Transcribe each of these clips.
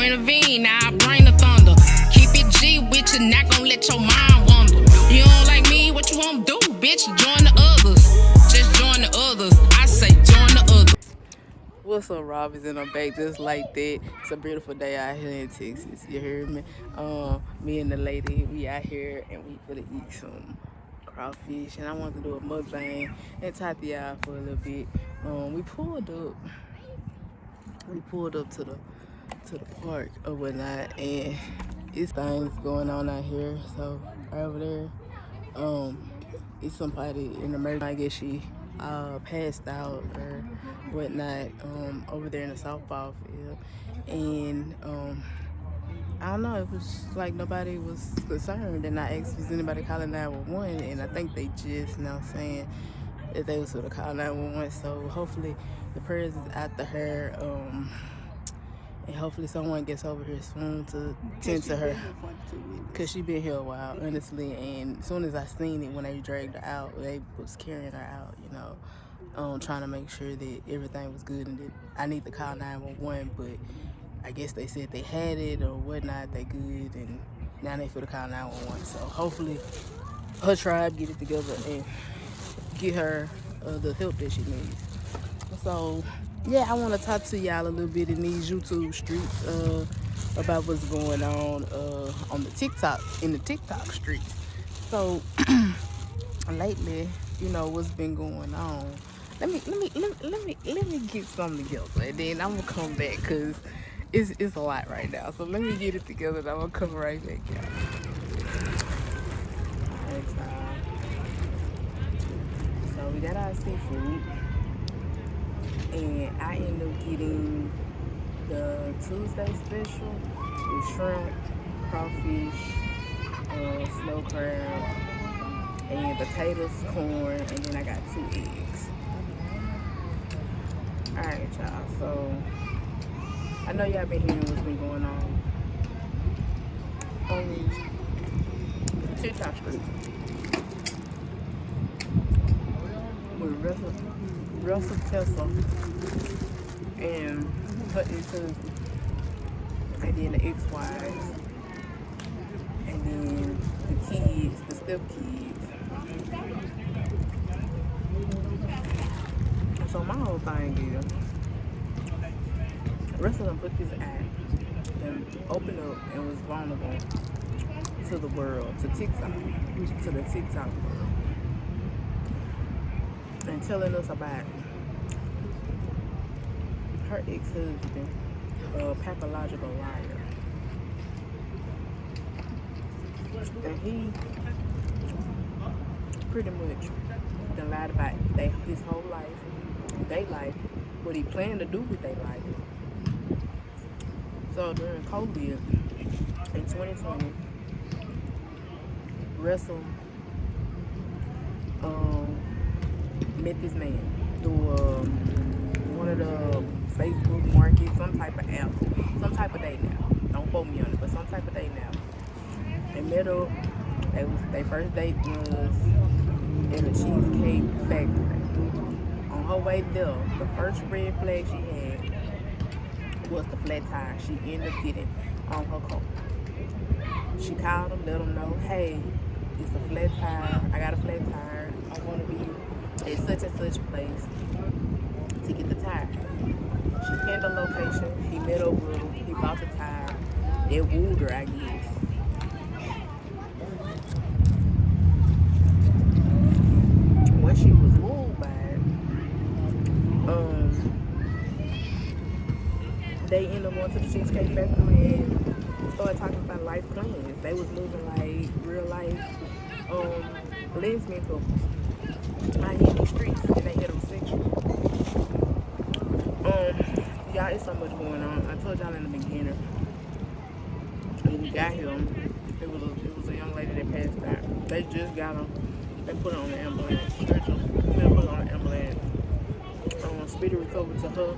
don't intervene, now I bring the thunder. Keep it G with you, not gon' let your mind wander. You don't like me, what you won't do, bitch? Join the others. Just join the others. I say join the others. What's up, Robbies? And I'm back just like that. It's a beautiful day out here in Texas. You heard me? Me and the lady, we out here and we finna eat some crawfish. And I want to do a mukbang and talk to y'all for a little bit. We pulled up to the park or whatnot, and it's things going on out here. So right over there, it's somebody in the emergency. I guess she passed out or whatnot over there in the softball field, and I don't know, it was like nobody was concerned, and I asked was anybody calling 911, and I think they just now saying that they was gonna call 911. So hopefully the prayers is after her, and hopefully someone gets over here soon to tend to her, because she been here a while, honestly. And as soon as I seen it when they dragged her out, they was carrying her out, you know, trying to make sure that everything was good, and that I need to call 911, but I guess they said they had it or whatnot, they good, and now they feel to call 911. So hopefully her tribe get it together and get her the help that she needs. So yeah, I want to talk to y'all a little bit in these YouTube streets about what's going on the TikTok streets. So lately, you know what's been going on. Let me get something together, and then I'm gonna come back, because it's a lot right now. So let me get it together, and I'm gonna come right back, y'all. So we got our seafood, and I ended up getting the Tuesday special with shrimp, crawfish, snow crab, and potatoes, corn, and then I got 2 eggs. Alright, y'all, so I know y'all been hearing what's been going on TikTok street with Russell Tesla and Hutton's husband, and then the ex-wives, and then the kids, the step-kids. So my whole thing is, Russell done put this act and opened up and was vulnerable to the world, to TikTok, to the TikTok world, and telling us about her ex-husband, a pathological liar. And he pretty much done lied about his whole life, their life, what he planned to do with their life. So during COVID in 2020, Russell met this man through one of the Facebook Market, some type of app, some type of date now. Don't quote me on it, but some type of date now. They met up. Their first date was in a cheesecake factory. On her way there, the first red flag she had was the flat tire she ended up getting on her car. She called him, let him know, hey, it's a flat tire. I got a flat tire. I want to be at such and such place to get the tire. She pinned the location. He met up with her. He bought the tire. It wooed her, I guess. When she was wooed by it, they ended up going to the Cheesecake Factory and started talking about life plans. They was living like real life lesbian couples out here in the streets, and they heterosexual. Y'all, it's so much going on. I told y'all in the beginning when we got him, it was a young lady that passed out. They just got him. They put her on the ambulance. They put her on the ambulance. Speedy recovery to her,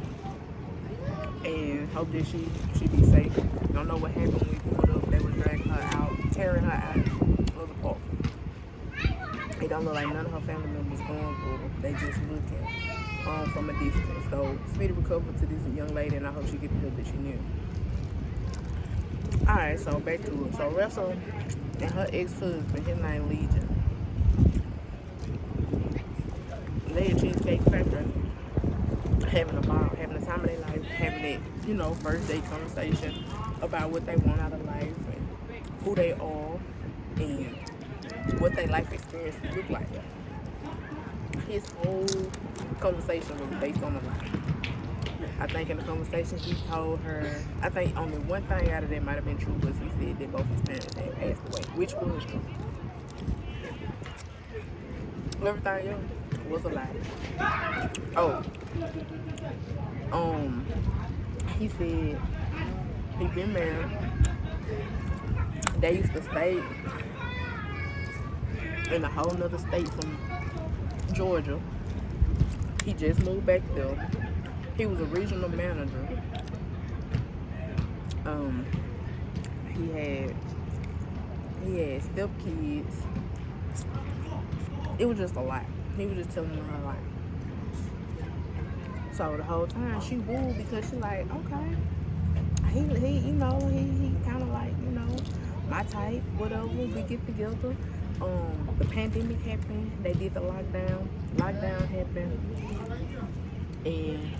and hope that she be safe. Don't know what happened when we pulled up. They were dragging her out, tearing her out of the park. It don't look like none of her family members going with her. They just looking from a distance. So speedy recovery to this young lady, and I hope she get the help that she needs. Alright, so back to it. So Russell and her ex-husband, his name Legion, they at Cheesecake Factory having a ball, having the time of their life, having that, you know, first date conversation about what they want out of life and who they are and what their life experience look like. His whole conversation was based on a lie. I think in the conversation he told her, I think only one thing out of that might have been true was he said that both his parents had passed away, which was true. Everything else was a lie. Oh, he said he been married. They used to stay in a whole nother state from Georgia. He just moved back there. He was a regional manager. He had stepkids. It was just a lot. He was just telling her a lot. So the whole time she wooed because she like, okay, he you know, he kind of like, you know, my type, whatever. We get together. The pandemic happened. They did the lockdown. Lockdown happened, and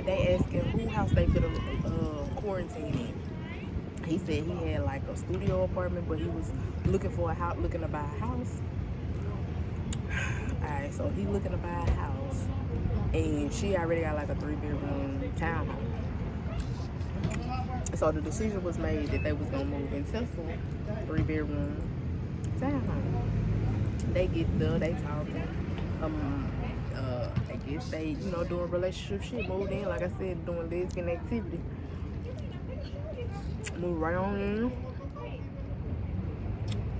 they asked him who house they could quarantine in. He said he had like a studio apartment, but he was looking for a house, looking to buy a house. Alright, so he looking to buy a house, and she already got like a 3-bedroom townhome. So the decision was made that they was gonna move in Tesla, 3-bedroom townhome. They get there, they talking. I guess they, you know, doing relationship shit. Moved in, like I said, doing lesbian activity. Moved right on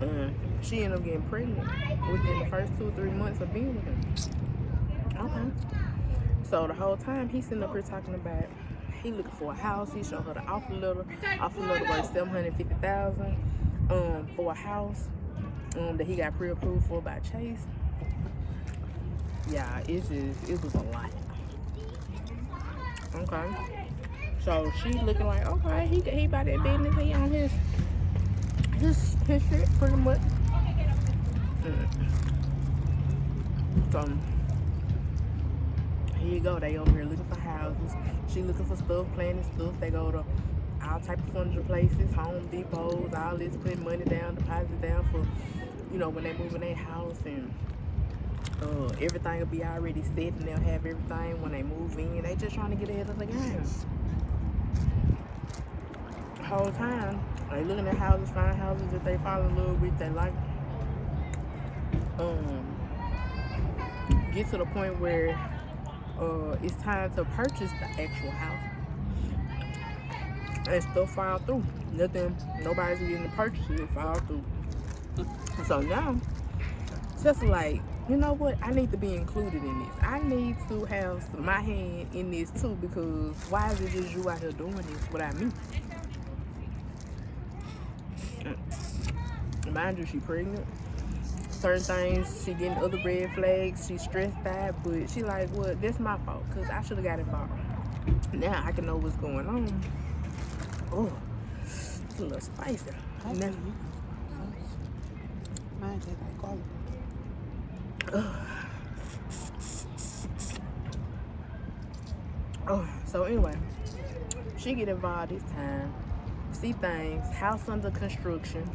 in. She ended up getting pregnant within the first 2 or 3 months of being with him. Okay. So the whole time he's sitting up here talking about he looking for a house. He showed her the offer letter. Offer letter worth $750,000 for a house that he got pre-approved for by Chase. Yeah, it was a lot. Okay. So she looking like, okay, he about that business. He on his shit pretty much. So here you go. They over here looking for houses. She looking for stuff, planning stuff. They go to all type of furniture places, Home Depots, all this, putting money down, deposit down for, you know, when they move in their house, and everything will be already set, and they'll have everything when they move in. They just trying to get ahead of the game. The whole time they looking at houses, find houses that they fall in love with, they like. Get to the point where it's time to purchase the actual house, and stuff fall through. Nobody's getting to purchase it, fall through. So now Tessa like, you know what, I need to be included in this. I need to have my hand in this too, because why is it just you out here doing this without me? Mind you, she pregnant. Certain things, she getting other red flags. She stressed out, but she like, well, that's my fault, because I should have got involved. Now I can know what's going on. Oh, it's a little spicy. Now, so anyway, she get involved this time. See things, house under construction,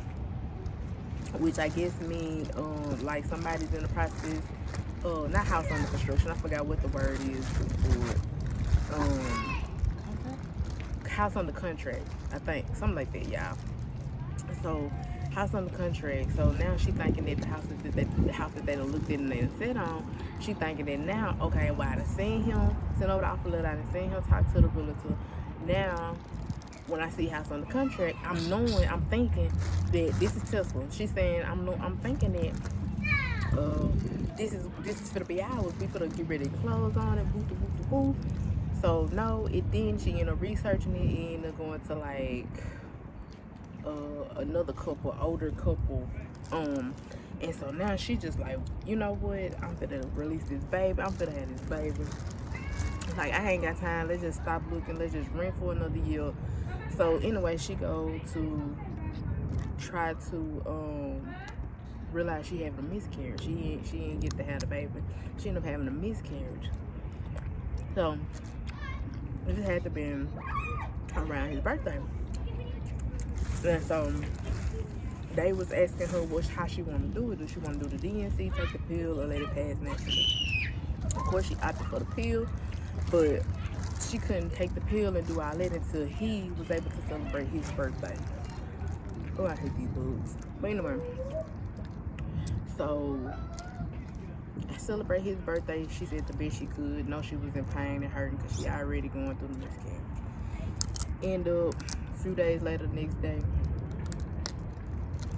which I guess mean like somebody's in the process. Not house under construction. I forgot what the word is for it. House under contract, I think, something like that, y'all. So house under contract. So now she thinking that the house that they done looked at and they done sit on, she thinking that now, okay, well, I done seen him, sent over the offer letter, I done seen him talk to the realtor. Now, when I see house under contract, I'm thinking that this is Tesla. She's saying, I'm thinking that this is gonna be ours. We gonna get ready to close on it, boo. So no, it didn't. She ended up researching it and ended up going to like another couple, older couple. And so now she just like, you know what? I'm gonna release this baby. I'm gonna have this baby. Like, I ain't got time. Let's just stop looking. Let's just rent for another year. So anyway, she go to try to realize she having a miscarriage. She ain't get to have the baby. She ended up having a miscarriage. So this had to be around his birthday. And so they was asking her how she want to do it. Do she want to do the DNC, take the pill, or let it pass naturally? Of course, she opted for the pill, but she couldn't take the pill and do all that until he was able to celebrate his birthday. Oh, I hate these bugs. But anyway, so I celebrate his birthday. She said the best she could. No, she was in pain and hurting because she already going through the miscarriage. End up a few days later, the next day,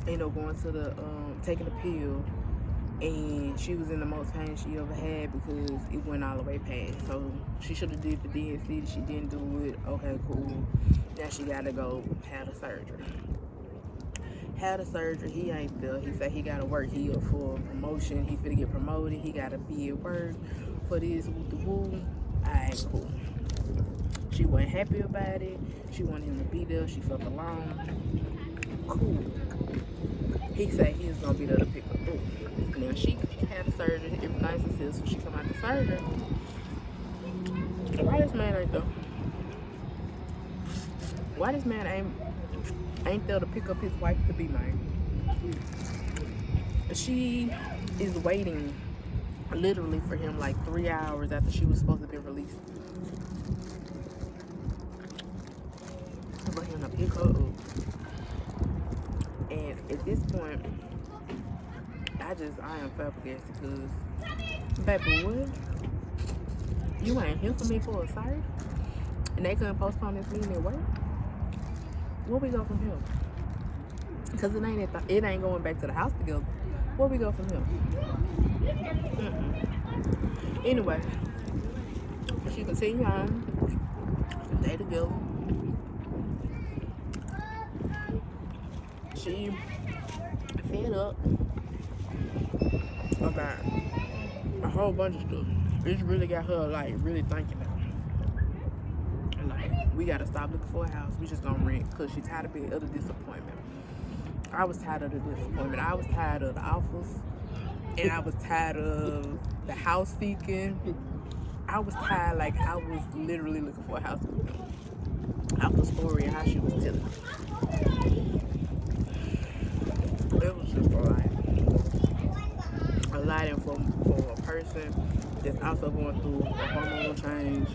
end up going to the taking the pill, and she was in the most pain she ever had because it went all the way past. So she should have did the DNC. She didn't do it. Okay, cool. Now she gotta go have the surgery. Had a surgery, he ain't there. He said he gotta work. He up for promotion. He finna get promoted. He gotta be at work for this with the woo. Alright, cool. She wasn't happy about it. She wanted him to be there. She felt alone. Cool. He said he was gonna be there to pick her up. Now she had the surgery. Everything's successful. She come out the surgery. Why this man ain't there? Why this man ain't there to pick up his wife to be mine? She is waiting literally for him like 3 hours after she was supposed to be released for him to pick her up. And at this point, I am flabbergasted because, baby, what? You ain't here for me for a surgery? And they couldn't postpone this meeting at work? Where we go from here? Because it ain't going back to the house together. Where we go from here? Anyway, she continued on. They together. She fed up about a whole bunch of stuff. It's really got her like really thinking now. Like, we gotta stop looking for a house. We just gonna rent because she's tired of being other disappointment. I was tired of the disappointment. I was tired of the offers, and I was tired of the house seeking. I was tired, like I was literally looking for a house with them. Out the story and how she was telling me. It was just a lot. A lot, and for a person that's also going through a hormonal change.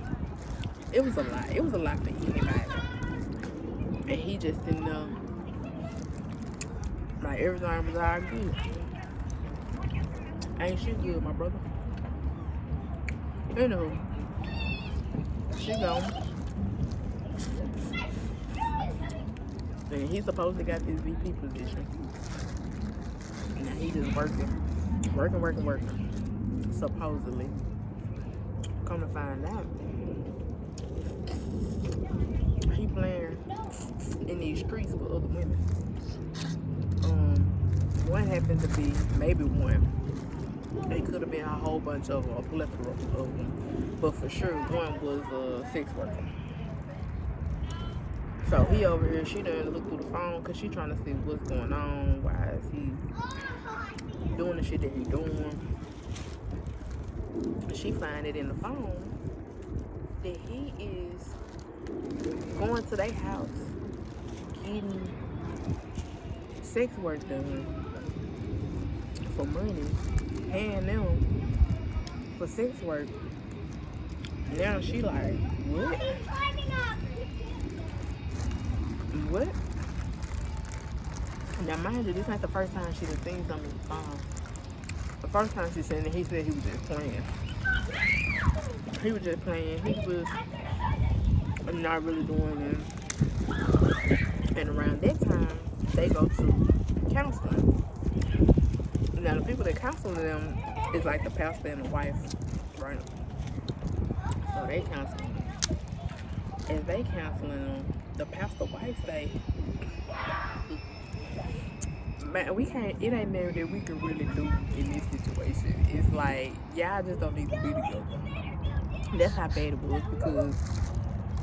It was a lot. It was a lot for anybody. And he just didn't know. Like, everything was all good. Ain't she good, my brother? Anywho, she gone. And he supposed to got this VP position. Now he just working. Supposedly. Come to find out, he playing in these streets with other women. One happened to be maybe one. It could have been a whole bunch of them, a plethora of them. But for sure, one was a sex worker. So he over here, she done look through the phone because she trying to see what's going on. Why is he doing the shit that he doing? She find it in the phone that he is going to their house, getting sex work done for money, paying them for sex work. Now she like, what? What? Now mind you, this ain't the first time she done seen something in the phone. The first time she seen it, he said he was just playing. He was just playing. He was not really doing it. And around that time, they go to counseling. Now the people that counsel them is like the pastor and the wife, right? So they counsel them. As they counseling them, the pastor wife say, man, we can't, it ain't nothing that we can really do in this situation. It's like, y'all just don't need to be together. That's how bad it was, because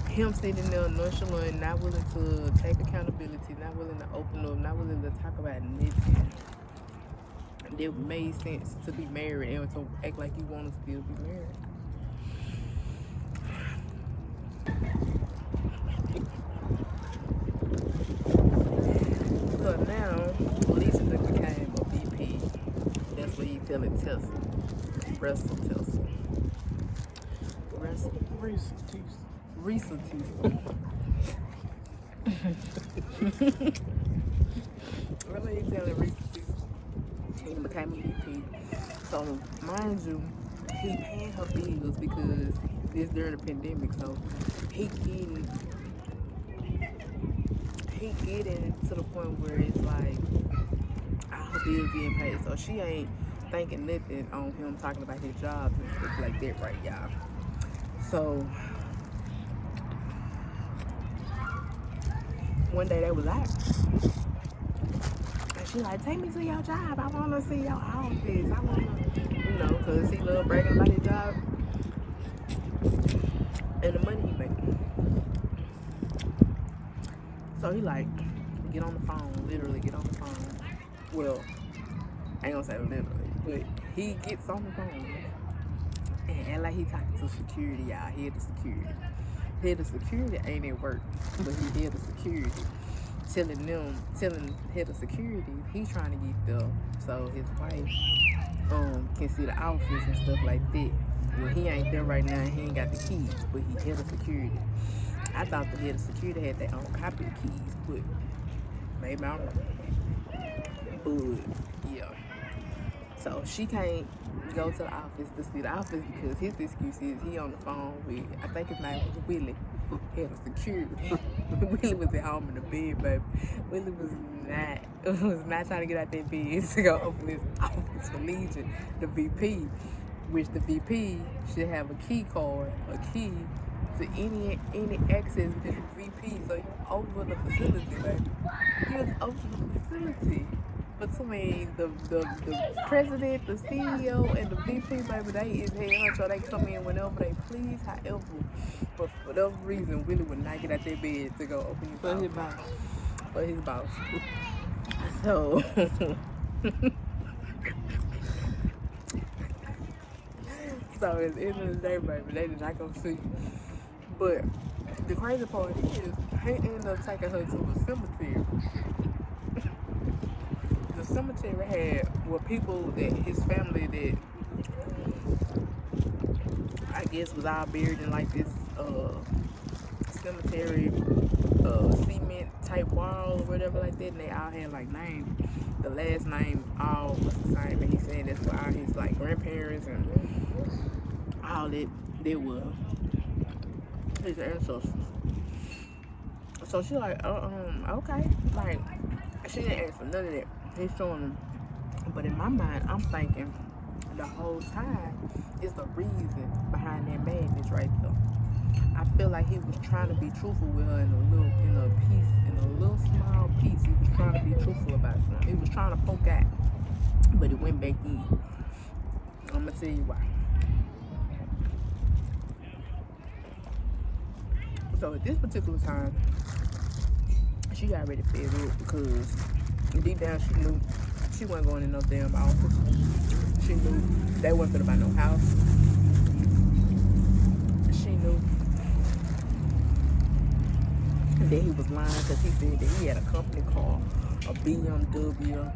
him sitting there nonchalant, not willing to take accountability, not willing to open up, not willing to talk about nothing that made sense to be married and to act like you want to still be married. So now, Lisa became a VP. That's what you feeling Tesla. Russell Tesla. Russell. Risa Tesla. Really, you telling Risa Tesla. He became a VP. So, mind you, he paying her bills because this during the pandemic. So, he getting to the point where it's like all her bills getting paid. So she ain't thinking nothing on him talking about his job and stuff like that, right, y'all? So one day they was out, and she like, take me to your job. I want to see your office. I want to, because he love bragging about his job and the money he make. So he like, get on the phone, literally get on the phone. Well, I ain't gonna say literally, but he gets on the phone and act like he talking to security, y'all. Head of security. Head of security ain't at work, but he head of security. Telling head of security he trying to get there so his wife can see the office and stuff like that. Well, he ain't there right now, he ain't got the keys, but he head of security. I thought the head of security had their own copy of keys, but maybe I'm wrong. But yeah. So she can't go to the office to see the office because his excuse is he on the phone with, I think his name was Willie, head of security. Willie was at home in the bed, baby. Willie was not trying to get out that bed to go open his office for Legion, the VP, which the VP should have a key card, a key to any access because you're VP, so you're over the facility, baby. He was over the facility. Between the president, the CEO, and the VP, baby, they is head honcho. They come in whenever they please. However, but for whatever reason, Willie would not get out their bed to go open his boss. For his boss. So, so at the end of the day, baby, they did not go see. But the crazy part is, he ended up taking her to the cemetery. The cemetery had people that his family that I guess was all buried in like this cemetery cement type wall or whatever like that, and they all had like names. The last name all was the same, and he said that's for all his like grandparents and all that they were his ancestors. So she like, okay, like she didn't ask for none of that. He's showing them, but in my mind, I'm thinking the whole time is the reason behind that madness right there. I feel like he was trying to be truthful with her in a little small piece. He was trying to be truthful about something. He was trying to poke out, but it went back in. I'm gonna tell you why. So at this particular time, she got ready to fed up because deep down she knew she wasn't going in no damn office. She knew they wasn't gonna buy no house. She knew that he was lying because he said that he had a company car, a BMW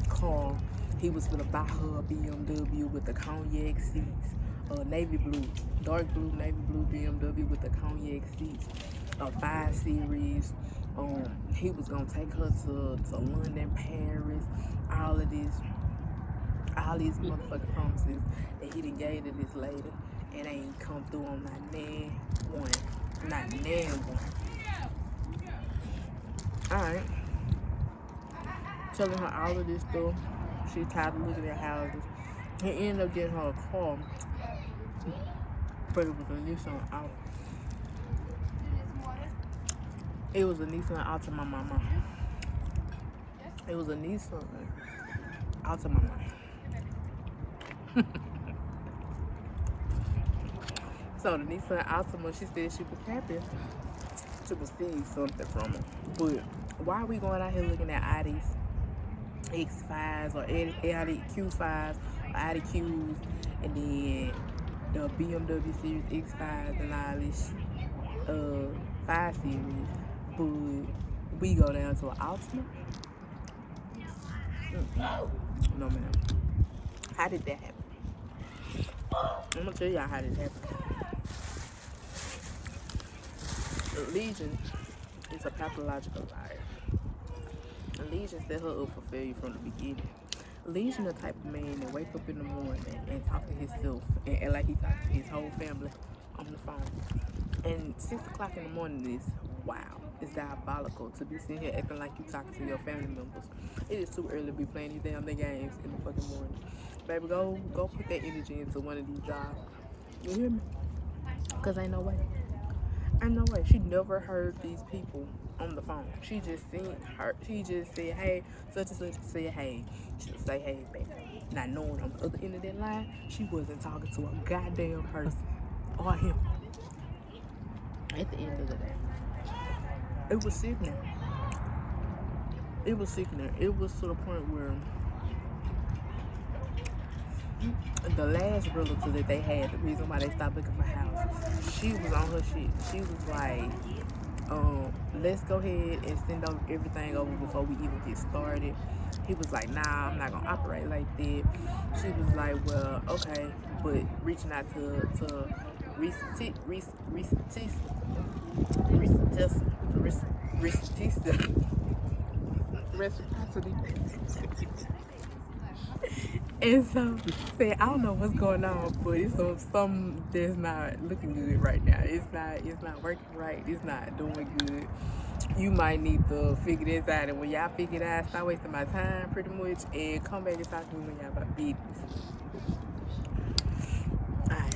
car. He was gonna buy her a BMW with the cognac seats, navy blue, dark blue, navy blue BMW with the cognac seats, a 5 Series. He was gonna take her to London, Paris, all these motherfucking promises that he done gave to this lady, and ain't come through on not one. Alright. Telling her all of this stuff. She tired of looking at houses. He ended up getting her a car, but it was a Nissan Altima. It was a Nissan Altima, mama. It was a Nissan Altima. saw the Nissan Altima. She said she was happy to receive something from her. But why are we going out here looking at Audi's X5s or Audi Q5s or Audi Qs and then the BMW Series X5s and all this 5 Series, but we go down to an Altima? No, ma'am. How did that happen? I'm gonna tell y'all how this happened. Legion is a pathological liar. Legion set her up for failure from the beginning. Legion the type of man that wake up in the morning and talk to himself and act like he talks to his whole family on the phone. And 6 o'clock in the morning is wow. It's diabolical to be sitting here acting like you talking to your family members. It is too early to be playing these damn games in the fucking morning. Baby, go put that energy into one of these jobs. You hear me? Cause ain't no way. Ain't no way. She never heard these people on the phone. She just seen her. She just said, hey, such and such said, hey. She'll say, hey, baby. Not knowing on the other end of that line, she wasn't talking to a goddamn person or him. At the end of the day, it was sickening. It was sickening. It was to the point where the last relative that they had, the reason why they stopped looking for houses, she was on her shit. She was like, let's go ahead and send over everything over before we even get started. He was like, nah, I'm not gonna operate like that. She was like, well, okay, but reaching out to reciprocity. And so said, I don't know what's going on, but it's something that's not looking good right now. It's not working right. It's not doing good. You might need to figure this out, and when y'all figure it out, stop wasting my time pretty much, and come back and talk to me when y'all about business. Alright,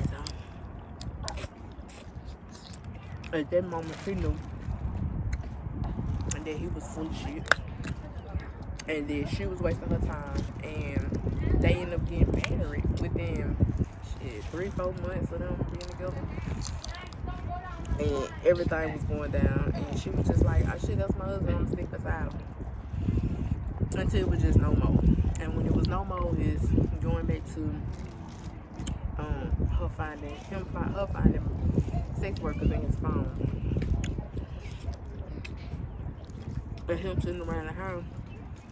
so at that moment she knew and that he was full of shit, and that she was wasting her time, and they ended up getting married within 3-4 months of them being together. And everything was going down, and she was just like, oh shit, that's my husband, I'm gonna stick beside him. Until it was just no more. And when it was no more, is going back to her finding sex workers in his phone. And him sitting around the house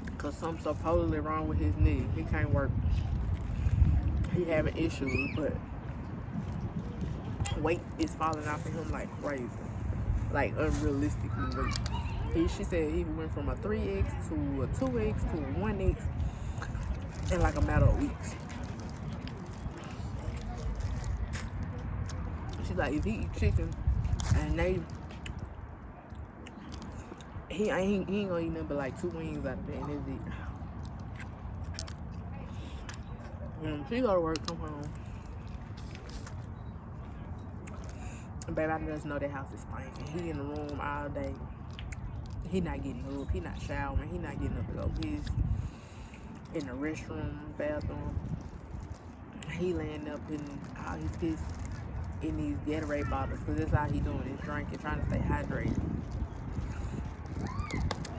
because something's supposedly wrong with his knee. He can't work. He having issues, but weight is falling off of him like crazy. Like unrealistically weight. She said he went from a 3X to a 2X to a 1X in like a matter of weeks. She's like, if he eat chicken and he ain't gonna eat nothing but like 2 wings out of that, and that's it. She go to work, come home. And baby, I just know that house is stinking. He in the room all day. He not getting up. He not showering. He not getting up to go piss. In the restroom, bathroom. He laying up in all his piss in these Gatorade bottles, because that's all he doing is drinking, trying to stay hydrated.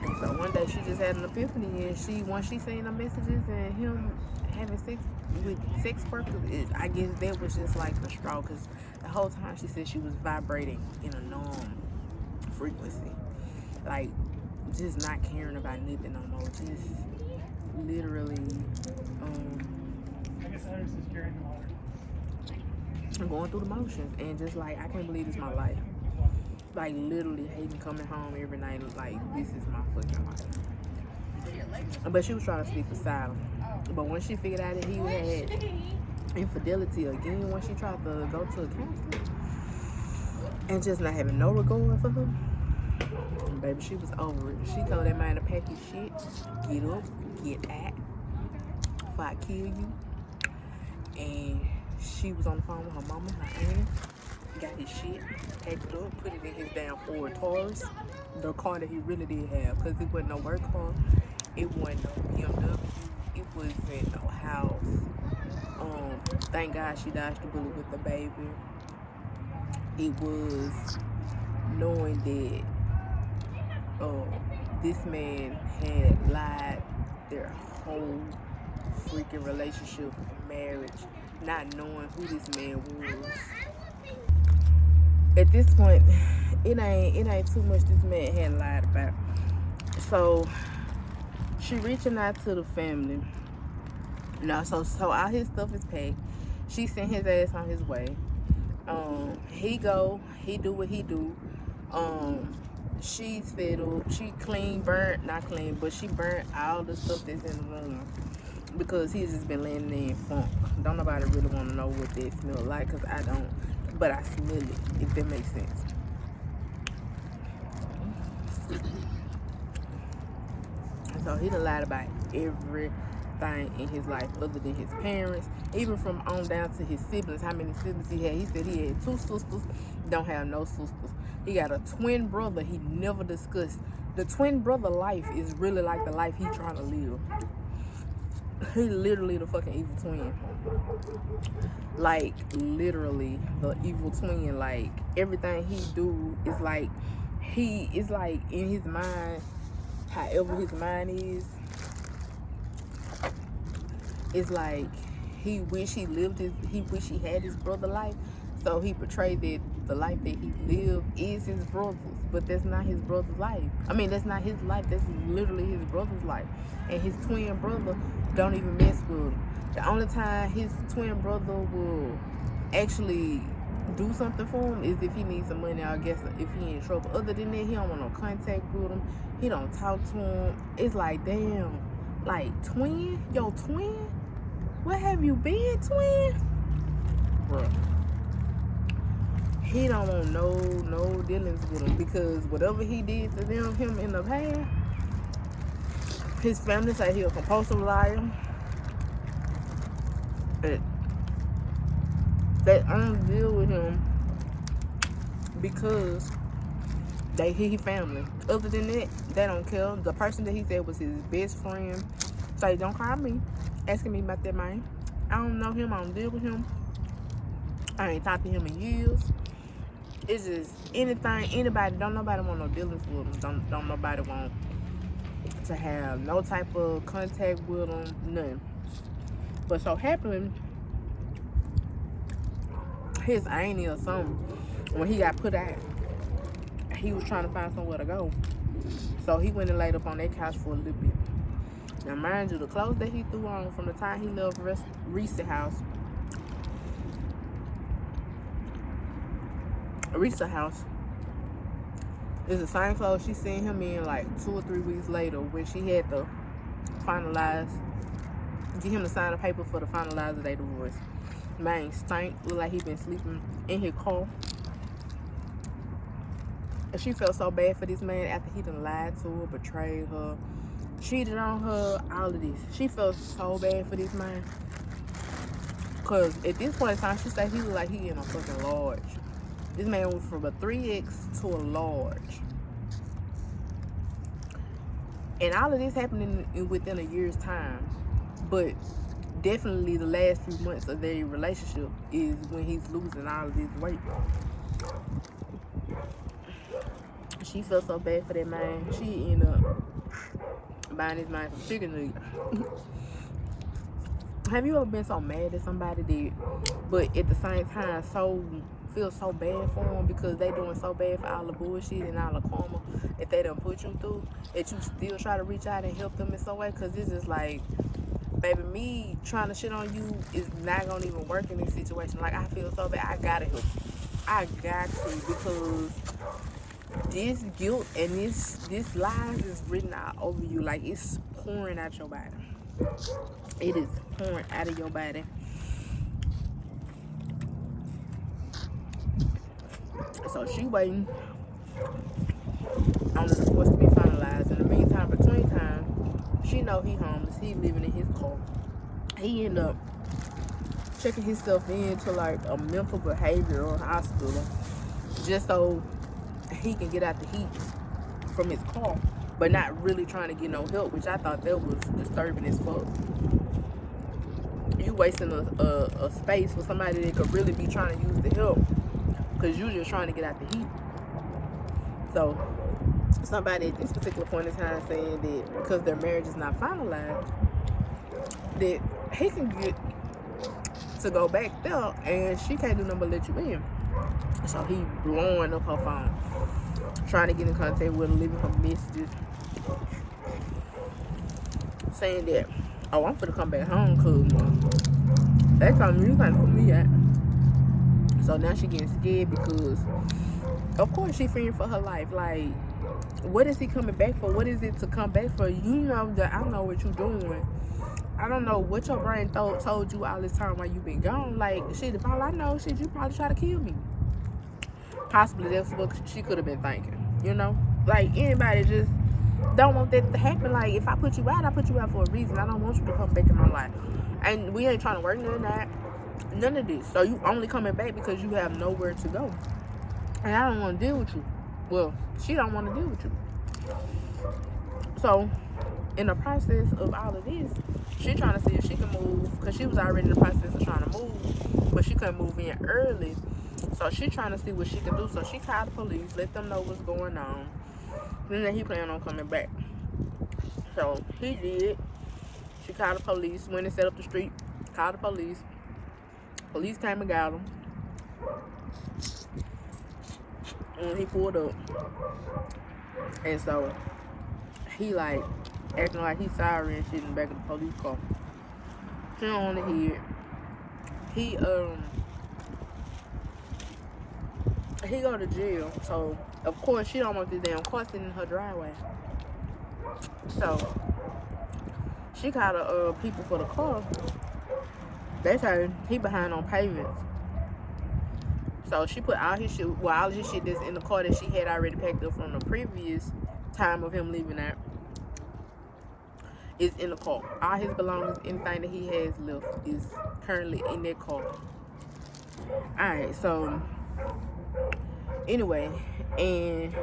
And so one day she just had an epiphany, and once she seen the messages and him having sex with sex workers, I guess that was just like the straw, because the whole time she said she was vibrating in a norm frequency, like just not caring about nothing no more, just literally going through the motions, and just like, I can't believe this is my life. Like literally hating coming home every night, like this is my fucking life. But she was trying to speak beside him. But when she figured out that he had infidelity again, when she tried to go to a counselor and just not having no regard for her, baby, she was over it. She told that man to pack his shit, get up, get out, before I kill you. And she was on the phone with her mama, her auntie, got his shit, packed it up, put it in his damn Ford Taurus, the car that he really did have, because it wasn't no work car, it wasn't no BMW, it wasn't no house. Thank God she dodged the bullet with the baby. it was knowing that this man had lied their whole freaking relationship, marriage, not knowing who this man was. At this point, it ain't too much this man had lied about. So she reaching out to the family. So all his stuff is packed. She sent his ass on his way. He do what he do. She's fed up. She not clean, but she burnt all the stuff that's in the room because he's just been laying there in funk. Don't nobody really want to know what that smell like, because I don't, but I smell it, if that makes sense. So he done lied about everything in his life other than his parents, even from on down to his siblings, how many siblings he had. He said he had 2 sisters, don't have no sisters. He got a twin brother he never discussed. The twin brother life is really like the life he trying to live. He literally the fucking evil twin. Like, literally the evil twin. Like, everything he do is like, he is like in his mind, however his mind is, it's like he wish he had his brother life, so he portrayed that the life that he lived is his brother's, but that's not his brother's life. I mean, that's not his life, that's literally his brother's life. And his twin brother don't even mess with him. The only time his twin brother will actually do something for him is if he needs some money, I guess, if he in trouble. Other than that, he don't want no contact with him. He don't talk to him. It's like, damn, like, twin? Yo, twin? Where have you been, twin? Bruh. He don't want no dealings with him, because whatever he did to him in the past, his family say he a compulsive liar. They don't deal with him because he family. Other than that, they don't care. The person that he said was his best friend say, don't call me asking me about that man. I don't know him, I don't deal with him, I ain't talked to him in years. It's just anybody, don't nobody want no dealings with him. Don't nobody want to have no type of contact with him, nothing. But so happening, his auntie or something, when he got put out, he was trying to find somewhere to go. So he went and laid up on that couch for a little bit. Now mind you, the clothes that he threw on from the time he left Reese's house is the same clothes she seen him in like 2 or 3 weeks later, when she had to get him to sign a paper for the finalize their divorce. Man stank, looked like he been sleeping in his car. And she felt so bad for this man after he done lied to her, betrayed her, cheated on her, all of this. She felt so bad for this man. Cause at this point in time, she said he looked like he in a fucking large. This man went from a 3X to a large. And all of this happened within a year's time. But definitely the last few months of their relationship is when he's losing all of this weight. She felt so bad for that man. She ended up buying his man some chicken nuggets. Have you ever been so mad at somebody but at the same time feel so bad for them because they doing so bad for all the bullshit and all the karma that they done put you through, that you still try to reach out and help them in some way? Because it's just like, baby, me trying to shit on you is not gonna even work in this situation. Like, I feel so bad, I gotta help you. I got to, because this guilt and this lies is written out over you. Like, it's pouring out your body. It is pouring out of your body. So she waiting on the divorce to be finalized. In the meantime, between time, she know he homeless. He living in his car. He end up checking himself into like a mental behavioral hospital just so he can get out the heat from his car, but not really trying to get no help, which I thought that was disturbing as fuck. You wasting a space for somebody that could really be trying to use the help because you just trying to get out the heat. So somebody at this particular point in time saying that because their marriage is not finalized, that he can get to go back there and she can't do nothing but let you in. So he blowing up her phone, trying to get in contact with her, leaving her messages saying that, oh, I'm finna come back home because they told me you can't put me out. So now she getting scared because of course she fearing for her life. Like, what is he coming back for? What is it to come back for? You know that I know what you're doing. I don't know what your brain told you all this time while you been gone. Like, shit, if all I know, shit, you probably try to kill me. Possibly that's what she could have been thinking, you know? Like, anybody just don't want that to happen. Like, if I put you out, I put you out for a reason. I don't want you to come back in my life. And we ain't trying to work none of that. None of this. So you only coming back because you have nowhere to go. And I don't want to deal with you. Well, she don't want to deal with you. So, in the process of all of this, she trying to see if she can move, because she was already in the process of trying to move, but she couldn't move in early. So she trying to see what she can do. So she called the police, let them know what's going on. And then he planned on coming back. So he did. She called the police, went and set up the street, called the police. Police came and got him. And he pulled up. And so he like acting like he's sorry and shit in the back of the police car. She don't want to hear it. He go to jail. So of course she don't want this damn car sitting in her driveway. So she called the people for the car. They said he behind on payments. So she put all his shit, all of his shit that's in the car that she had already packed up from the previous time of him leaving out is in the car. All his belongings, anything that he has left is currently in that car. Alright, so anyway, and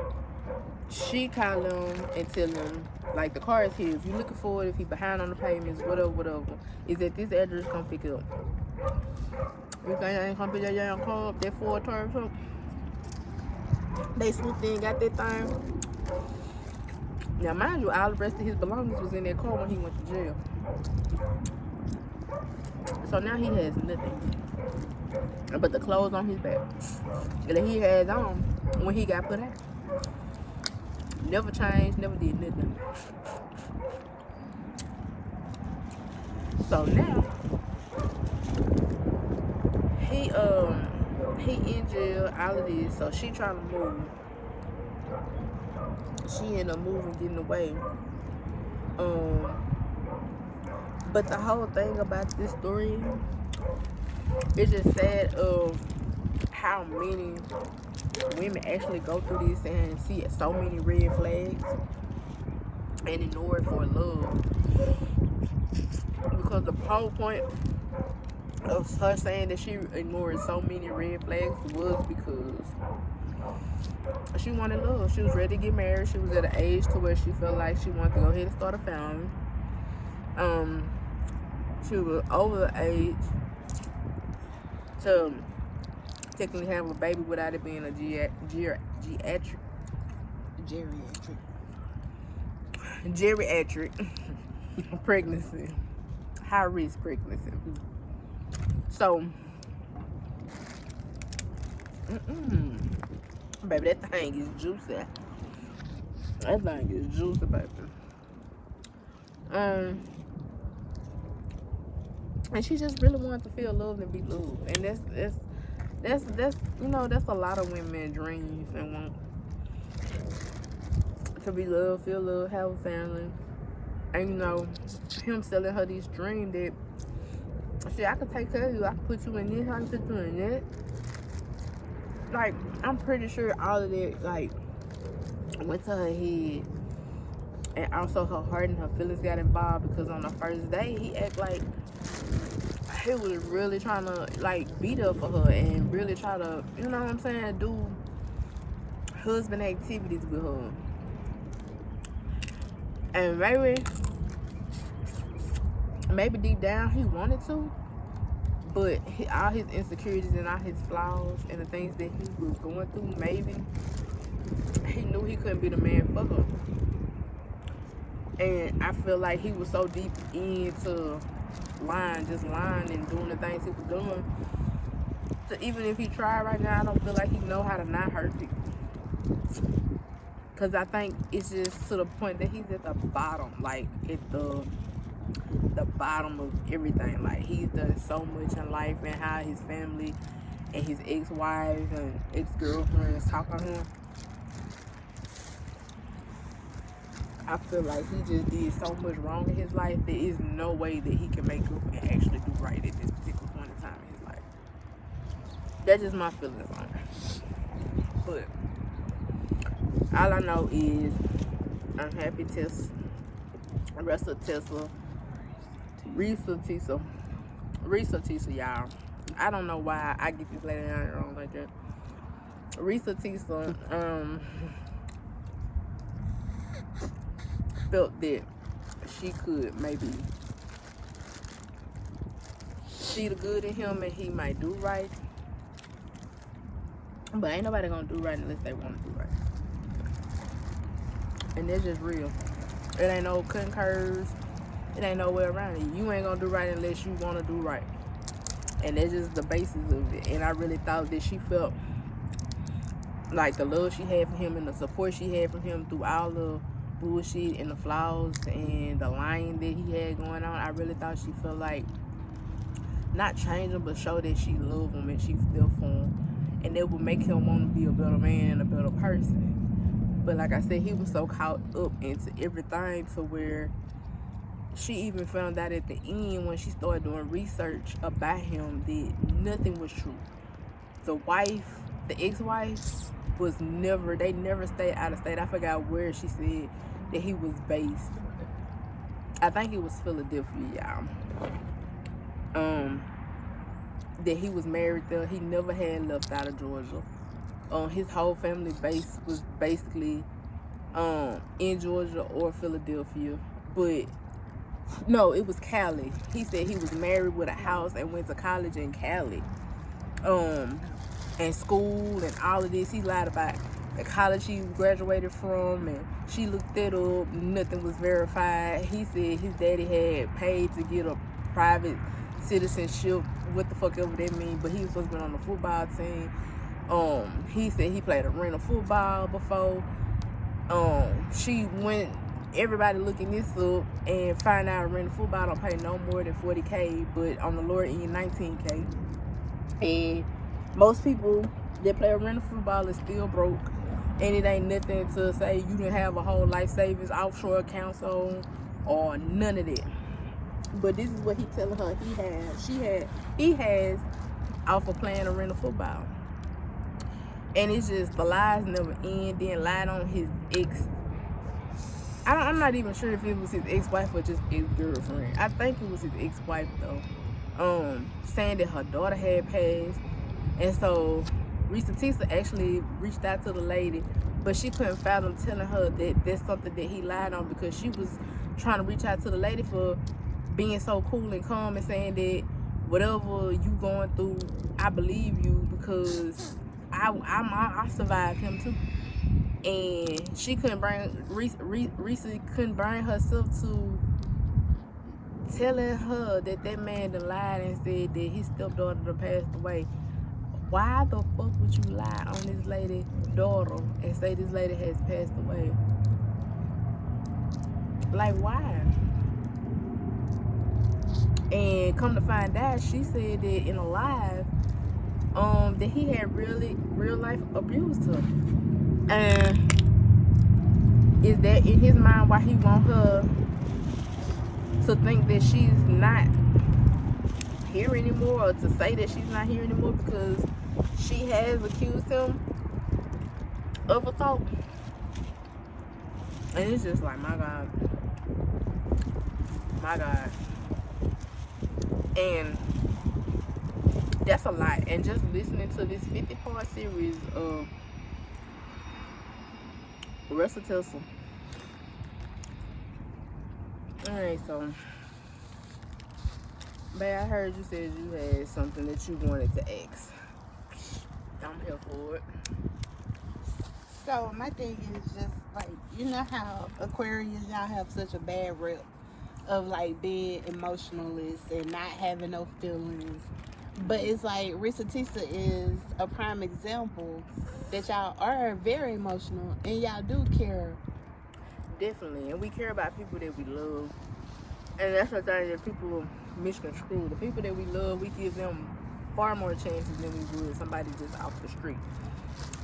she called him and tell him, like, the car is here. If you're looking for it, if he behind on the payments, whatever, is at this address, come pick it up. You think I ain't come pick that young car up, that Ford Taurus up? They swooped in, got that thing. Now, mind you, all the rest of his belongings was in that car when he went to jail. So now he has nothing but the clothes on his back that he had on when he got put out. Never changed, never did nothing. So now he in jail, all of this. So she trying to move. She ended up moving, getting away. But the whole thing about this story, it's just sad of how many women actually go through this and see so many red flags and ignore it for love. Because the whole point of her saying that she ignored so many red flags was because she wanted love. She was ready to get married. She was at an age to where she felt like she wanted to go ahead and start a family. She was over the age to technically have a baby without it being a geriatric pregnancy, high risk pregnancy. So, baby, that thing is juicy. That thing is juicy, baby. And she just really wanted to feel loved and be loved, and that's you know, that's a lot of women's dreams and want to be loved, feel loved, have a family. And you know, him selling her this dream that, shit, I can take care of you, I can put you in this, I can put you in that. Like, I'm pretty sure all of that, like, went to her head. And also her heart and her feelings got involved, because on the first day, he act like he was really trying to, like, be there for her and really try to, you know what I'm saying, do husband activities with her. And maybe deep down he wanted to, But all his insecurities and all his flaws and the things that he was going through, maybe he knew he couldn't be the man for her. And I feel like he was so deep into lying and doing the things he was doing. So even if he tried right now, I don't feel like he know how to not hurt people. Because I think it's just to the point that he's at the bottom, like at the bottom of everything. Like, he's done so much in life, and how his family and his ex-wives and ex-girlfriends talk on him. I feel like he just did so much wrong in his life. There is no way that he can make up and actually do right at this particular point in time in his life. That's just my feelings on it. But all I know is I'm happy Tessa, Risa Tessa, y'all. I don't know why I get this lady out wrong like that. Risa Tessa, felt that she could maybe see the good in him and he might do right. But ain't nobody gonna do right unless they want to do right. And that's just real. It ain't no cutting curves. It ain't no way around it. You ain't gonna do right unless you want to do right. And that's just the basis of it. And I really thought that she felt like the love she had for him and the support she had from him through all the bullshit and the flaws and the lying that he had going on. I really thought she felt like not change him, but show that she loved him and she felt for him. And that would make him want to be a better man and a better person. But like I said, he was so caught up into everything to where she even found out at the end when she started doing research about him that nothing was true. The wife, the ex-wife, they never stayed out of state. I forgot where she said that he was based. I think it was Philadelphia, y'all. That he was married there. He never had left out of Georgia. His whole family base was basically in Georgia or Philadelphia. But no, it was Cali. He said he was married with a house and went to college in Cali. And school and all of this. He lied about the college he graduated from, and she looked it up. Nothing was verified. He said his daddy had paid to get a private citizenship, what the fuck ever that mean, but he was supposed to be on the football team. He said he played arena football before. She went, everybody looking this up and find out arena football don't pay no more than $40K, but on the lower end $19K. And most people that play arena football is still broke, and it ain't nothing to say you didn't have a whole life savings offshore account or none of that. But this is what he telling her he has off of playing arena football. And it's just the lies never end. Then lied on his ex. I'm not even sure if it was his ex-wife or just ex-girlfriend. I think it was his ex-wife though. Saying that her daughter had passed. And so Risa Tessa actually reached out to the lady, but she couldn't fathom telling her that that's something that he lied on, because she was trying to reach out to the lady for being so cool and calm and saying that whatever you going through, I believe you, because I survived him too. And she couldn't bring Risa couldn't bring herself to telling her that man done lied and said that his stepdaughter done passed away. Why the fuck would you lie on this lady's daughter and say this lady has passed away? Like, why? And come to find out, she said that in a live, that he had real life abused her. And is that in his mind why he want her to think that she's not here anymore, or to say that she's not here anymore because she has accused him of assault? And it's just like, my God. And that's a lot. And just listening to this 50-part series of Risa Tessa. Alright, so Babe, I heard you said you had something that you wanted to ask. I'm here for it. So my thing is just like, you know how Aquarius, y'all have such a bad rep of like being emotionless and not having no feelings. But it's like Risatisa is a prime example that y'all are very emotional and y'all do care. Definitely. And we care about people that we love. And that's the thing that people misconstrue. The people that we love, we give them far more chances than we would somebody just off the street.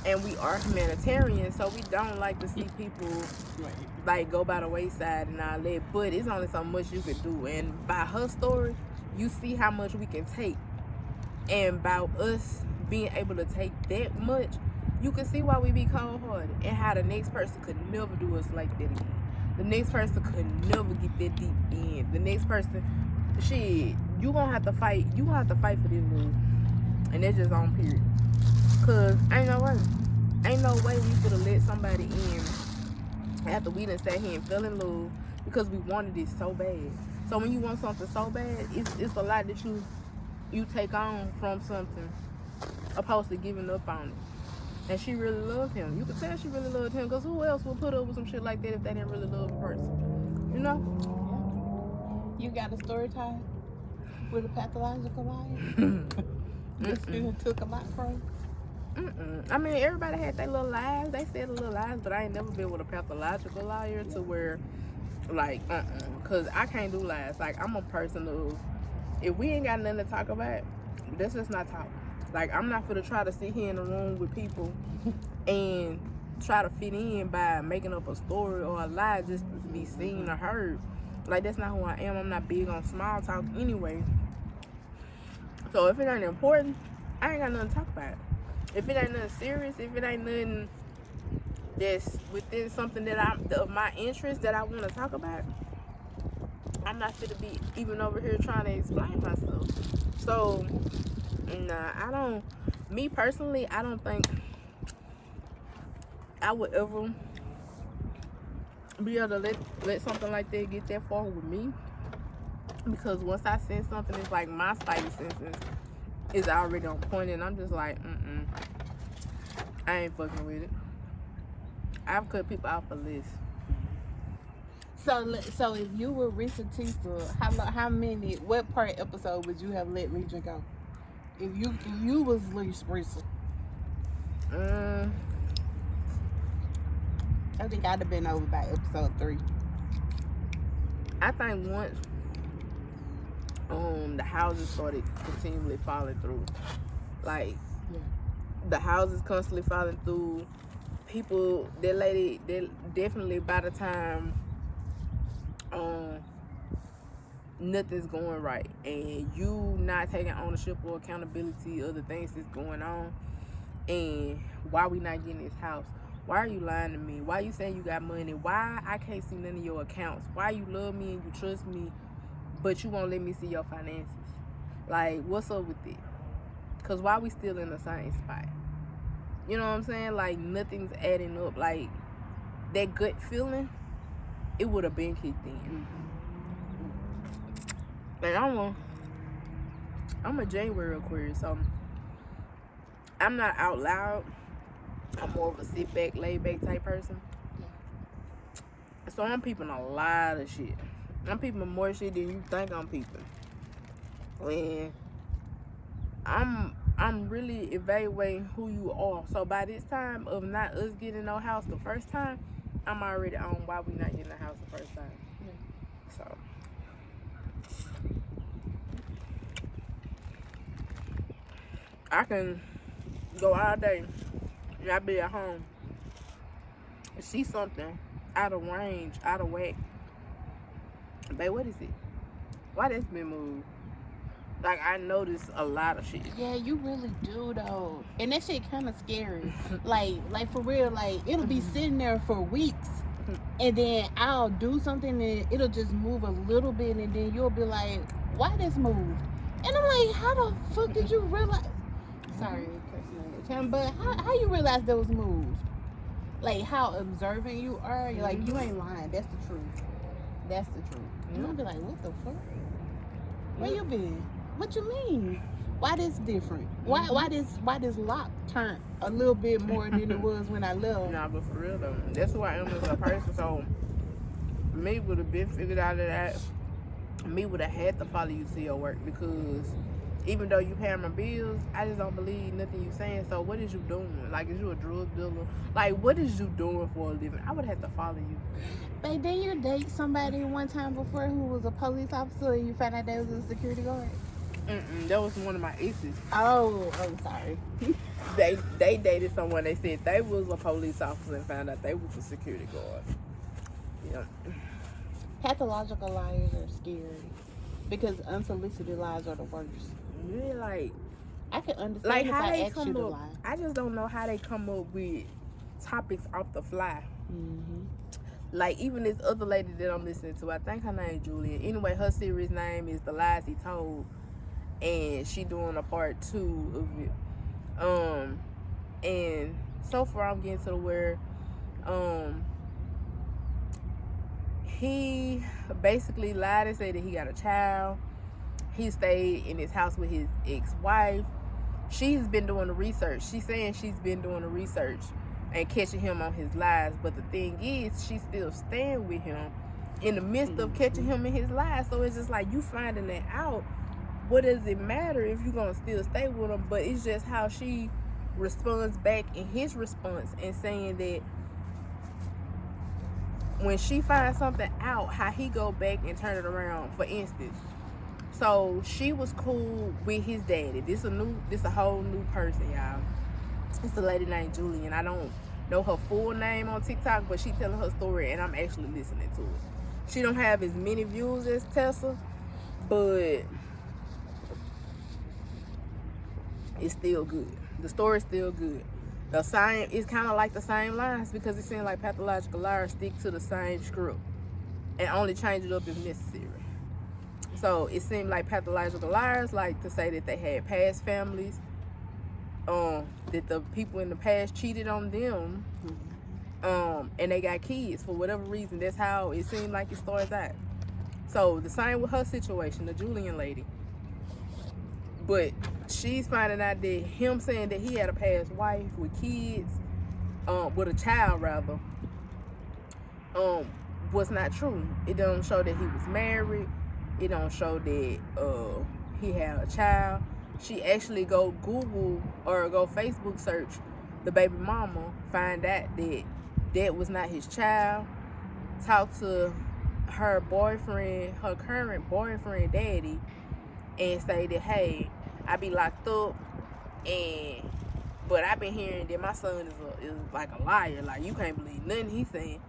And we are humanitarian, so we don't like to see people like go by the wayside and all that. But it's only so much you can do. And by her story, you see how much we can take. And by us being able to take that much, you can see why we be cold-hearted and how the next person could never do us like that again. The next person could never get that deep in. The next person, shit, you gonna have to fight. You gonna have to fight for this love. And that's just on period. Cause ain't no way we could have let somebody in after we done sat here and fell in love because we wanted it so bad. So when you want something so bad, it's a lot that you take on from something opposed to giving up on it. And she really loved him. You could tell she really loved him, because who else would put up with some shit like that if they didn't really love a person? You know? You got a story time with a pathological liar? This student took a lot from? I mean, everybody had their little lies. They said little lies, but I ain't never been with a pathological liar to where, like, because I can't do lies. Like, I'm a person of, if we ain't got nothing to talk about, let's just not talk. Like, I'm not gonna try to sit here in a room with people and try to fit in by making up a story or a lie just to be seen or heard. Like, that's not who I am. I'm not big on small talk anyway. So if it ain't important, I ain't got nothing to talk about. If it ain't nothing serious, if it ain't nothing that's within something that of my interest that I want to talk about, I'm not fit to be even over here trying to explain myself. So, nah, me personally, I don't think I would ever be able to let something like that get that far with me. Because once I sense something, it's like my spidey senses is already on point, and I'm just like, I ain't fucking with it. I've cut people off a list. So if you were Risatisa, what part episode would you have let Legion go? If you was Risa. I think I'd have been over by episode 3. I think once the houses started continually falling through. Like, the houses constantly falling through. People, that lady, definitely by the time nothing's going right and you not taking ownership or accountability of the things that's going on, and why we not getting this house? Why are you lying to me? Why you saying you got money? Why I can't see none of your accounts? Why you love me and you trust me, but you won't let me see your finances? Like, what's up with it? Because why we still in the same spot? You know what I'm saying? Like, nothing's adding up. Like, that gut feeling, it would have been kicked in. And I'm a January Aquarius, so I'm not out loud. I'm more of a sit back, laid back type person. So I'm peeping a lot of shit. I'm peeping more shit than you think I'm peeping. And I'm really evaluating who you are. So by this time of not us getting no house the first time, I'm already on why we not getting a house the first time. So I can go all day and I be at home and see something out of range, out of whack. Babe, what is it? Why this been moved? Like, I notice a lot of shit. Yeah, you really do though, and that shit kind of scary. like for real, like it'll be sitting there for weeks, and then I'll do something and it'll just move a little bit, and then you'll be like, "Why this moved?" And I'm like, "How the fuck did you realize?" Sorry, but how you realize that was moved? Like how observant you are. You're like, you ain't lying. That's the truth. That's the truth. And I'll be like, what the fuck? Where you been? What you mean? Why this different? Why this lock turn a little bit more than it was when I left? Nah, but for real though, that's who I am as a person. So me would have been figured out of that. Me would have had to follow you to your work, because even though you pay my bills, I just don't believe nothing you saying. So what is you doing? Like, is you a drug dealer? Like, what is you doing for a living? I would have to follow you. Babe, didn't you date somebody one time before who was a police officer and you found out they was a security guard? That was one of my exes. Oh, sorry. They dated someone. They said they was a police officer and found out they was a security guard. Yeah. Pathological liars are scary because unsolicited lies are the worst. Really, like, I can understand like if how I they asked you come to up. lie. I just don't know how they come up with topics off the fly. Like, even this other lady that I'm listening to, I think her name Julia. Anyway, her series name is The Lies He Told, and she doing a part 2 of it. And so far I'm getting to where he basically lied and said that he got a child. He stayed in his house with his ex-wife. She's been doing the research. She's saying she's been doing the research and catching him on his lies. But the thing is, she's still staying with him in the midst of catching him in his lies. So it's just like, you finding that out. What does it matter if you're going to still stay with him? But it's just how she responds back in his response and saying that when she finds something out, how he go back and turn it around. For instance, so she was cool with his daddy. This a whole new person, y'all. It's a lady named Julie, and I don't know her full name on TikTok, but she telling her story, and I'm actually listening to it. She don't have as many views as Tessa, but it's still good. The story's still good. The same, it's kind of like the same lines, because it seems like Pathological Liars stick to the same script and only change it up if necessary. So it seemed like Pathological Liars like to say that they had past families, that the people in the past cheated on them, and they got kids for whatever reason. That's how it seemed like it starts out. So the same with her situation, the Julian lady. But she's finding out that him saying that he had a past wife with kids, with a child rather, was not true. It don't show that he was married. It don't show that he had a child. She actually go Google or go Facebook search the baby mama, find out that that was not his child. Talk to her boyfriend, her current boyfriend daddy, and say that, hey, I be locked up, but I've been hearing that my son is like a liar. Like, you can't believe nothing he's saying.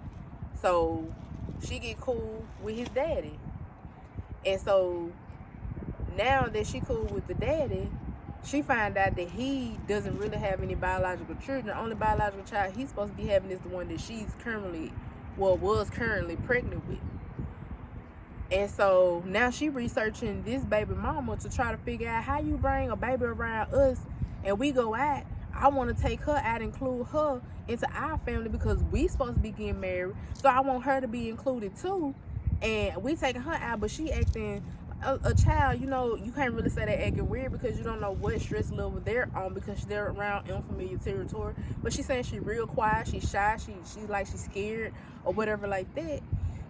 So she get cool with his daddy. And so now that she cool with the daddy, she find out that he doesn't really have any biological children. The only biological child he's supposed to be having is the one that she's was currently pregnant with. And so now she researching this baby mama to try to figure out how you bring a baby around us and we go out. I want to take her out, include her into our family, because we supposed to be getting married. So I want her to be included too. And we taking her out, but she acting a child. You know, you can't really say they acting weird because you don't know what stress level they're on, because they're around unfamiliar territory. But she's saying she real quiet, she's shy, she's like she's scared or whatever like that.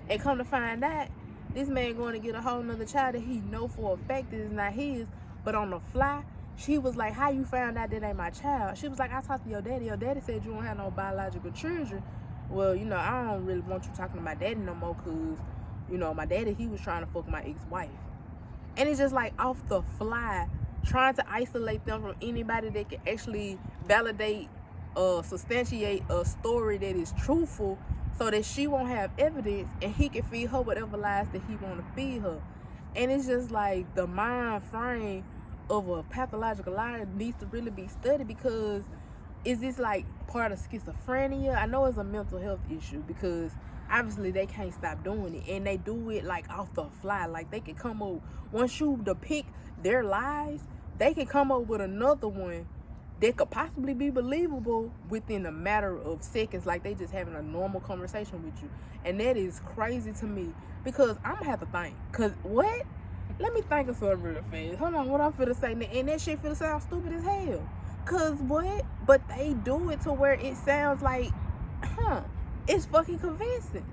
And come to find out, this man going to get a whole nother child that he know for a fact that is not his. But on the fly, she was like, how you found out that ain't my child? She was like, I talked to your daddy. Your daddy said you don't have no biological children. Well, you know, I don't really want you talking to my daddy no more, because, you know, my daddy, he was trying to fuck my ex-wife. And it's just like off the fly, trying to isolate them from anybody that can actually validate, substantiate a story that is truthful, so that she won't have evidence and he can feed her whatever lies that he want to feed her. And it's just like the mind frame of a pathological liar needs to really be studied, because is this like part of schizophrenia? I know it's a mental health issue, because obviously they can't stop doing it, and they do it like off the fly. Like, they can come up, once you depict their lies, they can come up with another one that could possibly be believable within a matter of seconds, like they just having a normal conversation with you. And that is crazy to me, because I'm gonna have to think, because what? let me think of something real fast. Hold on, what I'm finna say, and that shit finna sound stupid as hell. Cause what? But they do it to where it sounds like, it's fucking convincing.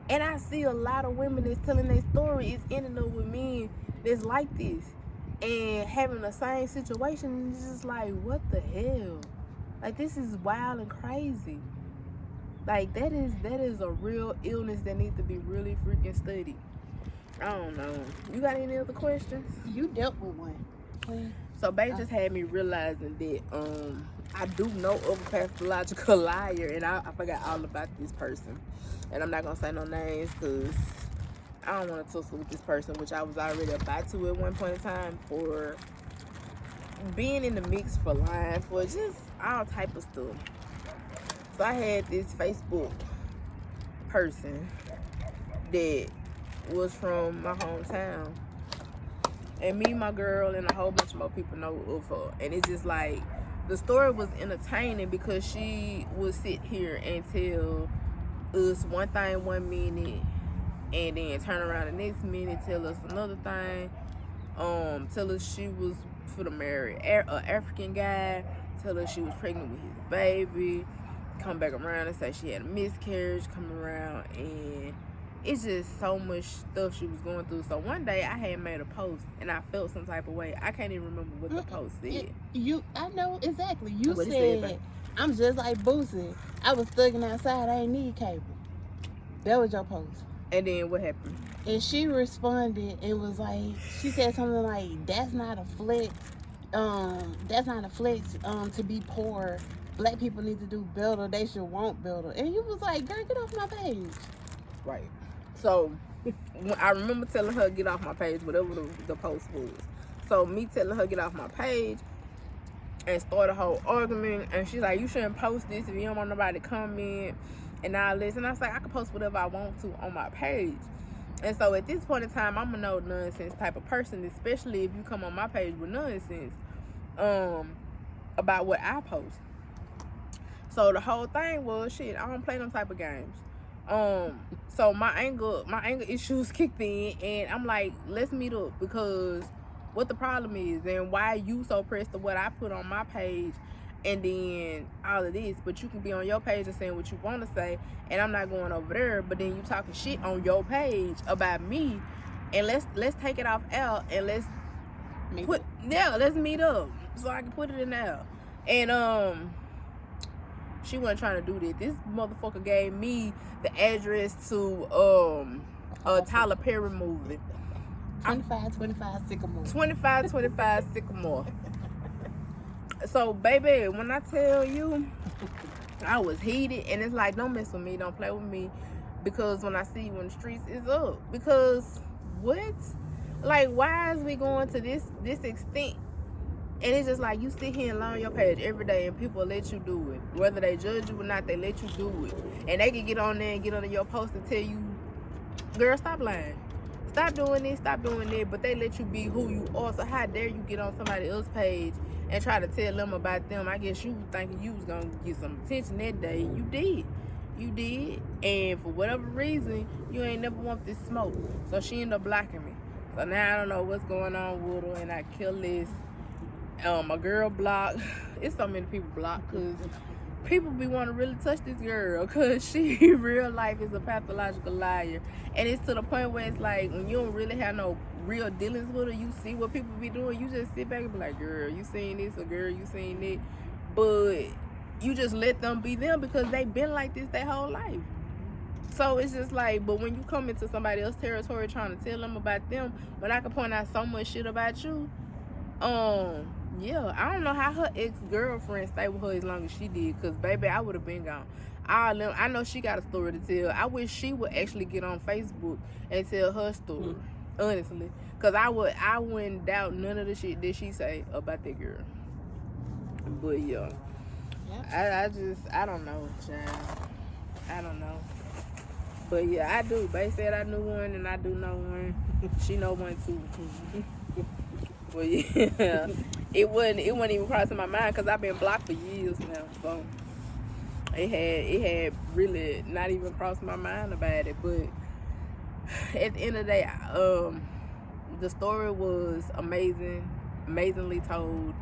And I see a lot of women that's telling their story is ending up with men that's like this and having the same situation. And it's just like, what the hell? Like, this is wild and crazy. Like, that is a real illness that needs to be really freaking studied. I don't know. You got any other questions? You dealt with one. So Bae just had me realizing that I do know of a pathological liar, and I forgot all about this person. And I'm not gonna say no names because I don't want to tussle with this person, which I was already about to at one point in time, for being in the mix, for lying, for just all type of stuff. So I had this Facebook person that was from my hometown, and me, my girl, and a whole bunch of more people know of her. And it's just like, the story was entertaining because she would sit here and tell us one thing 1 minute, and then turn around the next minute, tell us another thing. Tell us she was for the marry an African guy, tell us she was pregnant with his baby, come back around and say she had a miscarriage, come around, and it's just so much stuff she was going through. So one day I had made a post and I felt some type of way. I can't even remember what the post said. I know exactly. You What it said, I'm just like Boosie. I was thugging outside. I ain't need cable. That was your post. And then what happened? And she responded and was like, she said something like, that's not a flex. That's not a flex to be poor. Black people need to do better. They should want better. And you was like, girl, get off my page. Right. So I remember telling her get off my page, whatever the post was. So me telling her get off my page and start a whole argument, and she's like, you shouldn't post this if you don't want nobody to comment and all this. And I was like, I can post whatever I want to on my page. And so at this point in time, I'm a no nonsense type of person, especially if you come on my page with nonsense about what I post. So the whole thing was, shit, I don't play them type of games. So my anger issues kicked in, and I'm like, let's meet up, because what the problem is and why you so pressed to what I put on my page, and then all of this. But you can be on your page and saying what you want to say, and I'm not going over there, but then you talking shit on your page about me, and let's take it off out, and let's meet up so I can put it in there. And she wasn't trying to do that. This motherfucker gave me the address to a Tyler Perry movie. 2525 Sycamore. 2525 Sycamore. So, baby, when I tell you, I was heated, and it's like, don't mess with me, don't play with me, because when I see you in the streets, it's up. Because what? Like, why is we going to this extent? And it's just like, you sit here and lie on your page every day, and people let you do it. Whether they judge you or not, they let you do it. And they can get on there and get under your post and tell you, girl, stop lying. Stop doing this, stop doing that. But they let you be who you are. So how dare you get on somebody else's page and try to tell them about them? I guess you were thinking you was going to get some attention that day. You did. You did. And for whatever reason, you ain't never want this smoke. So she ended up blocking me. So now I don't know what's going on with her, and I kill this. My girl blocked. It's so many people blocked because people be wanting to really touch this girl, because she real life is a pathological liar. And it's to the point where it's like, when you don't really have no real dealings with her, you see what people be doing, you just sit back and be like, girl, you seen this, or girl, you seen that. But you just let them be them because they been like this their whole life. So it's just like, but when you come into somebody else's territory trying to tell them about them, when I can point out so much shit about you, yeah, I don't know how her ex-girlfriend stayed with her as long as she did, because, baby, I would have been gone. I know she got a story to tell. I wish she would actually get on Facebook and tell her story, honestly, because I wouldn't doubt none of the shit that she say about that girl. But, yeah, I don't know, child. I don't know. But, yeah, I do. Bae said I knew one, and I do know one. She know one, too. Well, yeah, it wasn't even crossing my mind, because I've been blocked for years now. So it had really not even crossed my mind about it. But at the end of the day, the story was amazingly told.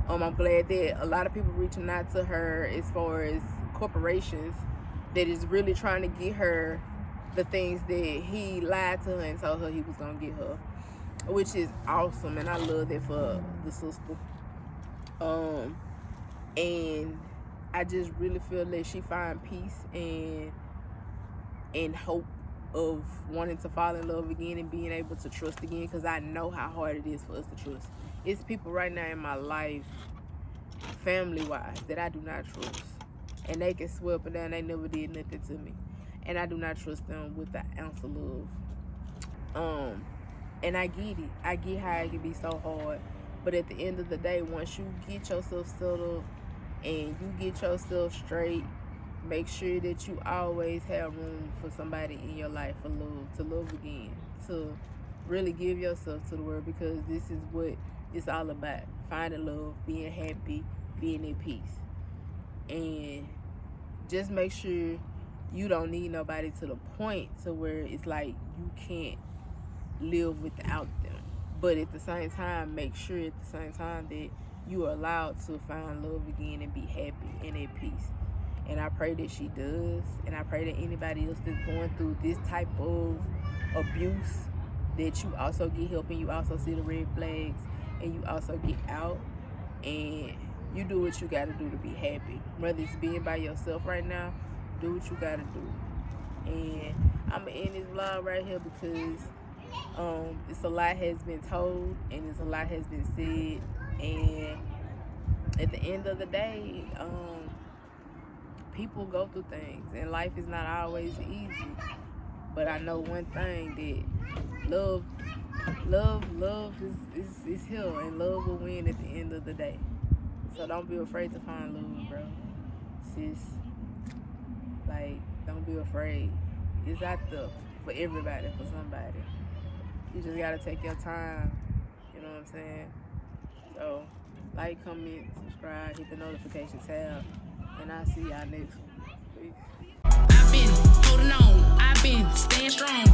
I'm glad that a lot of people reaching out to her as far as corporations that is really trying to get her the things that he lied to her and told her he was gonna get her, which is awesome, and I love that for the sister. And I just really feel that she find peace and hope of wanting to fall in love again and being able to trust again, because I know how hard it is for us to trust. It's people right now in my life, family-wise, that I do not trust. And they can swear up and down they never did nothing to me. And I do not trust them with an ounce of love. And I get it. I get how it can be so hard. But at the end of the day, once you get yourself settled and you get yourself straight, make sure that you always have room for somebody in your life for love, to love again, to really give yourself to the world, because this is what it's all about. Finding love, being happy, being at peace. And just make sure you don't need nobody to the point to where it's like you can't live without them. But at the same time, make sure at the same time that you are allowed to find love again and be happy and at peace. And I pray that she does. And I pray that anybody else that's going through this type of abuse, that you also get help and you also see the red flags and you also get out and you do what you got to do to be happy. Whether it's being by yourself right now, do what you got to do. And I'm going to end this vlog right here because it's a lot has been told and it's a lot has been said. And at the end of the day, people go through things and life is not always easy. But I know one thing, that love is here, and love will win at the end of the day. So don't be afraid to find love, bro. Sis, like, don't be afraid. It's out there for everybody, for somebody. You just gotta take your time, you know what I'm saying? So, like, comment, subscribe, hit the notification tab, and I'll see y'all next one. Peace. I've been holding on, I've been staying strong.